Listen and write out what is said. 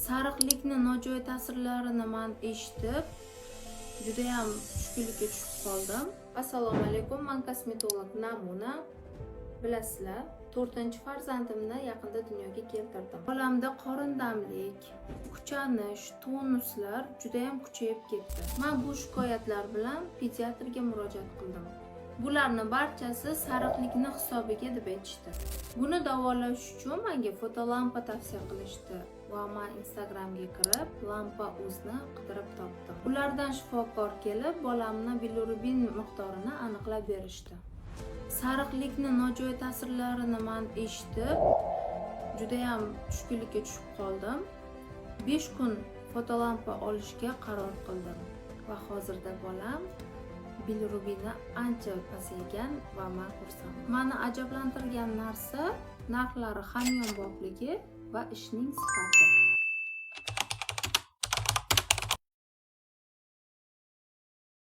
Sariqlikni nojo'ya ta'sirlarini men eshitib, juda ham tushkunlikka tushib qoldim. Assalomu alaykum, men kosmetolog Namuna. Bilasizlar, 4-farzandimni yaqinda dunyoga keltirdim. Bolamda qorindamlik, kuchanish, tonuslar juda ham kuchayib ketdi. Men bu shikoyatlar bilan pediatrga murojaat qildim. Bularning barchasi sariqlikni hisobiga deb aytishdi. Buni davolash uchun menga fotolampa tavsiya qilishdi va men Instagramga kirib, lampa o'zni qidirib topdim. Ulardan shifokor kelib, bolamning bilirubin miqdorini aniqlab berishdi. Sariqlikni nojo'ya ta'sirlarini men eshitib, juda ham tushkunlikka tushib qoldim. 5 kun fotolampa olishga qaror qildim va hozirda bolam bilirubini ancha pasaygan va men xursandman. Meni ajablantirgan narsa narxlari hamyonbopligi va ishning sifati.